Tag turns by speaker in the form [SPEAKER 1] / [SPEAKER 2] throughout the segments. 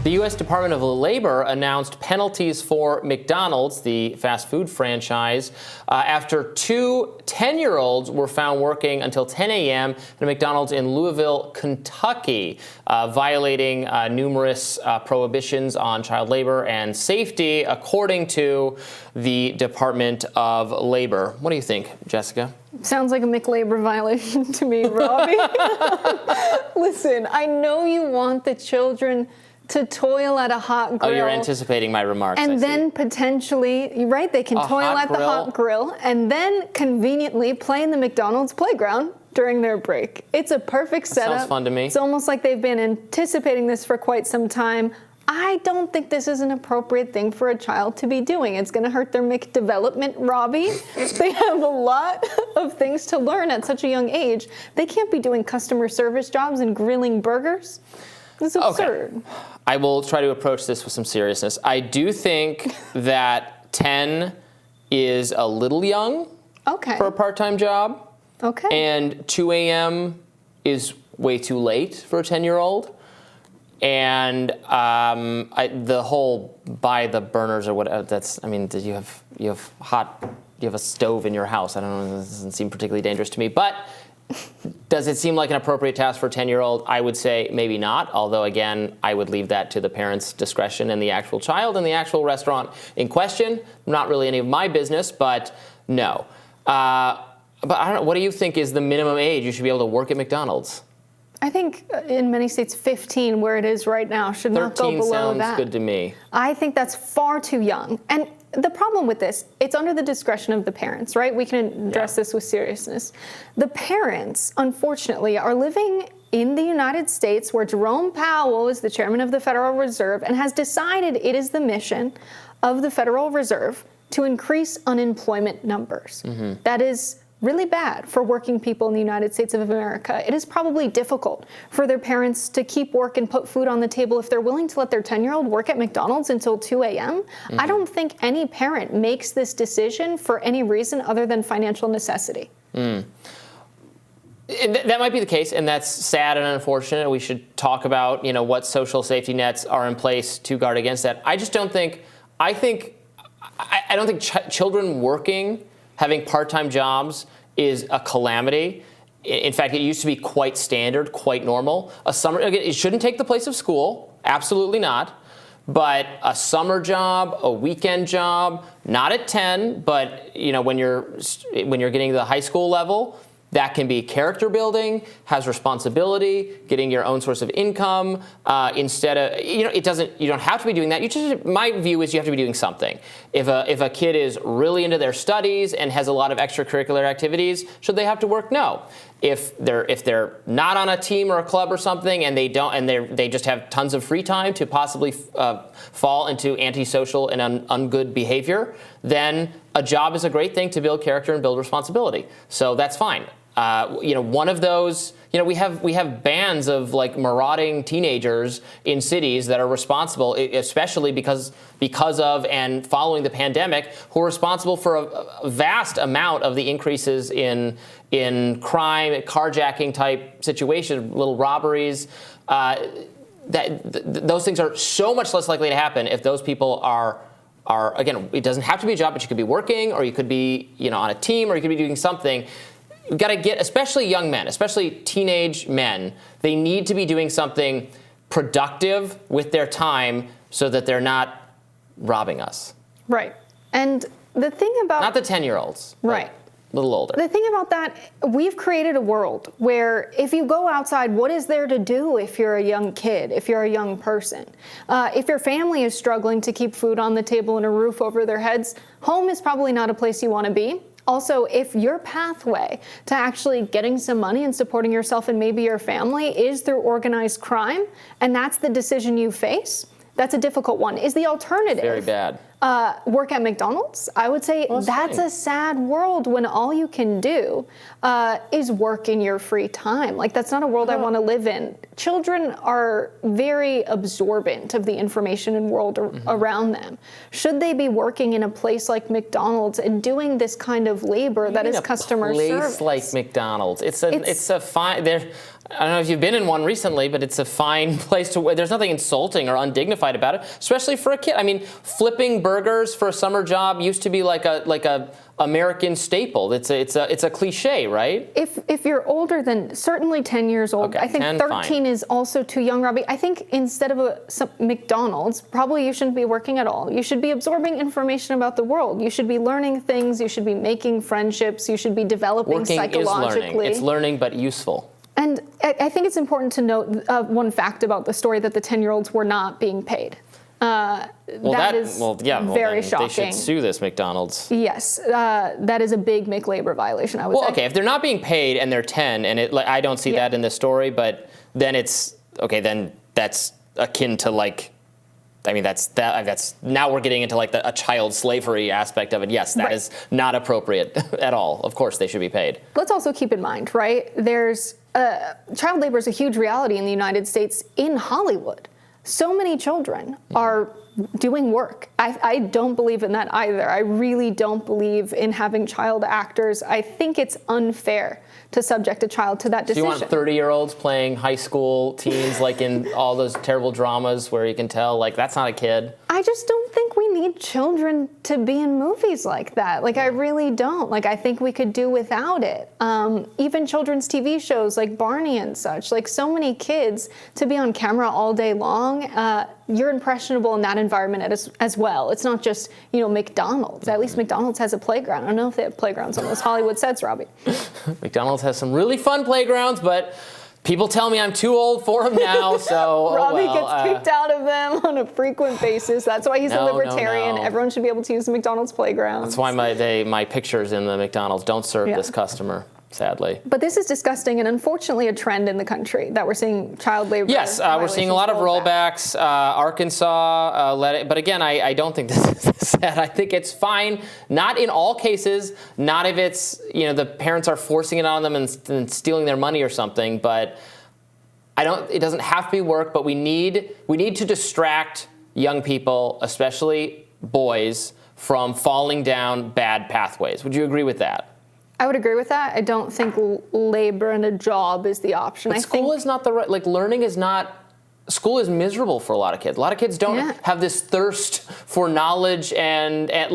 [SPEAKER 1] The U.S. Department of Labor announced penalties for McDonald's, the fast food franchise, after two 10-year-olds were found working until 10 a.m. at a McDonald's in Louisville, Kentucky, violating numerous prohibitions on child labor and safety, according to the Department of Labor. What do you think, Jessica?
[SPEAKER 2] Sounds like a McLabor violation to me, Robby. Listen, I know you want the children to toil at a hot grill.
[SPEAKER 1] Oh, you're anticipating my remarks.
[SPEAKER 2] And then potentially, right, they can toil at the hot grill and then conveniently play in the McDonald's playground during their break. It's a perfect setup.
[SPEAKER 1] Sounds fun to me.
[SPEAKER 2] It's almost like they've been anticipating this for quite some time. I don't think this is an appropriate thing for a child to be doing. It's going to hurt their McDevelopment, Robby. They have a lot of things to learn at such a young age. They can't be doing customer service jobs and grilling burgers. It's absurd.
[SPEAKER 1] Okay. I will try to approach this with some seriousness. I do think that 10 is a little young for a part-time job.
[SPEAKER 2] Okay.
[SPEAKER 1] And 2 a.m. is way too late for a 10-year-old. And the whole buy the burners or whatever, do you have a stove in your house? I don't know, this doesn't seem particularly dangerous to me. But does it seem like an appropriate task for a 10-year-old? I would say maybe not, although, again, I would leave that to the parents' discretion and the actual child and the actual restaurant in question. Not really any of my business, but no. But I don't know, what do you think is the minimum age you should be able to work at McDonald's?
[SPEAKER 2] I think in many states, 15, where it is right now, should not go below
[SPEAKER 1] 13
[SPEAKER 2] that.
[SPEAKER 1] sounds good to me.
[SPEAKER 2] I think that's far too young. And the problem with this, it's under the discretion of the parents, right? We can address this with seriousness. The parents, unfortunately, are living in the United States where Jerome Powell is the chairman of the Federal Reserve and has decided it is the mission of the Federal Reserve to increase unemployment numbers. Mm-hmm. That is really bad for working people in the United States of America. It is probably difficult for their parents to keep work and put food on the table if they're willing to let their 10-year-old work at McDonald's until 2 a.m. Mm-hmm. I don't think any parent makes this decision for any reason other than financial necessity. That
[SPEAKER 1] might be the case, and that's sad and unfortunate. We should talk about, what social safety nets are in place to guard against that. I just don't think, I don't think children working, having part-time jobs is a calamity. In fact, it used to be quite standard, quite normal. It shouldn't take the place of school, absolutely not. But a summer job, a weekend job, not at 10, but when you're getting to the high school level, that can be character building, has responsibility, getting your own source of income. Instead of, you don't have to be doing that. My view is you have to be doing something. If a kid is really into their studies and has a lot of extracurricular activities, should they have to work? No. If they're not on a team or a club or something and they just have tons of free time to possibly fall into antisocial and ungood behavior, then a job is a great thing to build character and build responsibility. So that's fine. One of those, we have bands of marauding teenagers in cities that are responsible, especially because of and following the pandemic, who are responsible for a vast amount of the increases in crime, carjacking type situations, little robberies. Those things are so much less likely to happen if those people are again, it doesn't have to be a job, but you could be working, or you could be on a team, or you could be doing something. You've got to get, especially young men, especially teenage men, they need to be doing something productive with their time so that they're not robbing us.
[SPEAKER 2] Right. And the thing about...
[SPEAKER 1] Not the 10-year-olds.
[SPEAKER 2] Right.
[SPEAKER 1] A little older.
[SPEAKER 2] The thing about that, we've created a world where if you go outside, what is there to do if you're a young kid, if you're a young person? If your family is struggling to keep food on the table and a roof over their heads, home is probably not a place you want to be. Also, if your pathway to actually getting some money and supporting yourself and maybe your family is through organized crime, and that's the decision you face, that's a difficult one. Is the alternative
[SPEAKER 1] very bad?
[SPEAKER 2] Work at McDonald's? I would say that's a sad world when all you can do is work in your free time. That's not a world I want to live in. Children are very absorbent of the information and world around them. Should they be working in a place like McDonald's and doing this kind of labor that is customer service?
[SPEAKER 1] A place like McDonald's. It's a fine. I don't know if you've been in one recently, but it's a fine place to. There's nothing insulting or undignified about it, especially for a kid. I mean, flipping burgers for a summer job used to be like a American staple. It's a cliche, right?
[SPEAKER 2] If you're older than certainly 10 years old,
[SPEAKER 1] Okay,
[SPEAKER 2] I think
[SPEAKER 1] 10,
[SPEAKER 2] 13
[SPEAKER 1] fine.
[SPEAKER 2] is also too young, Robby. I think instead of some McDonald's, probably you shouldn't be working at all. You should be absorbing information about the world. You should be learning things. You should be making friendships. You should be developing
[SPEAKER 1] Working
[SPEAKER 2] psychologically.
[SPEAKER 1] is learning. It's learning, but useful.
[SPEAKER 2] And I think it's important to note one fact about the story, that the 10-year-olds were not being paid. That is very shocking.
[SPEAKER 1] They should sue this McDonald's.
[SPEAKER 2] Yes, that is a big McLabor violation, I would say.
[SPEAKER 1] Okay, if they're not being paid and they're 10, and I don't see that in this story, but then then that's akin to that's now we're getting into a child slavery aspect of it. Yes, that is not appropriate at all. Of course, they should be paid.
[SPEAKER 2] Let's also keep in mind, right? There's child labor is a huge reality in the United States, in Hollywood. So many children are doing work. I don't believe in that either. I really don't believe in having child actors. I think it's unfair to subject a child to that decision.
[SPEAKER 1] Do you want 30-year-olds playing high school teens like in all those terrible dramas where you can tell, that's not a kid?
[SPEAKER 2] I just don't think we need children to be in movies like that. I really don't. I think we could do without it. Even children's TV shows like Barney and such, so many kids to be on camera all day long, you're impressionable in that environment as well. It's not just, McDonald's. At least McDonald's has a playground. I don't know if they have playgrounds on those Hollywood sets, Robby.
[SPEAKER 1] McDonald's has some really fun playgrounds, but people tell me I'm too old for them now, so
[SPEAKER 2] Robby gets kicked out of them on a frequent basis. That's why he's a libertarian.
[SPEAKER 1] No.
[SPEAKER 2] Everyone should be able to use the McDonald's playground.
[SPEAKER 1] That's why my pictures in the McDonald's don't serve this customer, sadly.
[SPEAKER 2] But this is disgusting and unfortunately a trend in the country that we're seeing child labor.
[SPEAKER 1] Yes, we're seeing a lot of rollbacks. Arkansas let it, but again, I don't think this is sad. I think it's fine. Not in all cases. Not if it's the parents are forcing it on them and stealing their money or something. But it doesn't have to be work. But we need to distract young people, especially boys, from falling down bad pathways. Would you agree with that?
[SPEAKER 2] I would agree with that. I don't think labor and a job is the option.
[SPEAKER 1] But school is not the right, learning is not, school is miserable for a lot of kids. A lot of kids don't have this thirst for knowledge and
[SPEAKER 2] I'm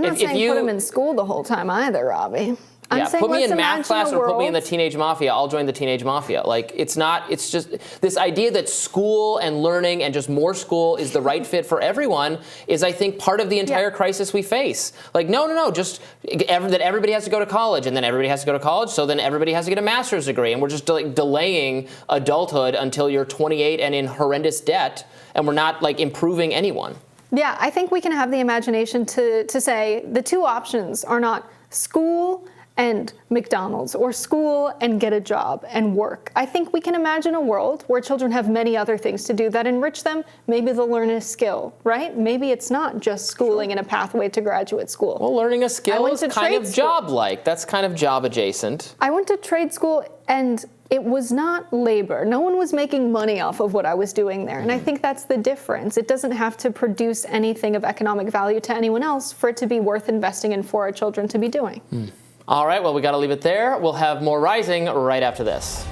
[SPEAKER 2] not saying put them in school the whole time either, Robby. I'm saying
[SPEAKER 1] put me in math class or put me in the
[SPEAKER 2] world.
[SPEAKER 1] teenage mafia. I'll join the teenage mafia. It's just this idea that school and learning and just more school is the right fit for everyone is, I think, part of the entire crisis we face. No, just that everybody has to go to college and then everybody has to go to college, so then everybody has to get a master's degree, and we're just delaying adulthood until you're 28 and in horrendous debt, and we're not improving anyone.
[SPEAKER 2] Yeah, I think we can have the imagination to say the two options are not school and McDonald's, or school and get a job and work. I think we can imagine a world where children have many other things to do that enrich them. Maybe they'll learn a skill, right? Maybe it's not just schooling and a pathway to graduate school.
[SPEAKER 1] Well, learning a skill is kind of job-like. That's kind of job-adjacent.
[SPEAKER 2] I went to trade school and it was not labor. No one was making money off of what I was doing there. And I think that's the difference. It doesn't have to produce anything of economic value to anyone else for it to be worth investing in for our children to be doing.
[SPEAKER 1] All right, well, we got to leave it there. We'll have more Rising right after this.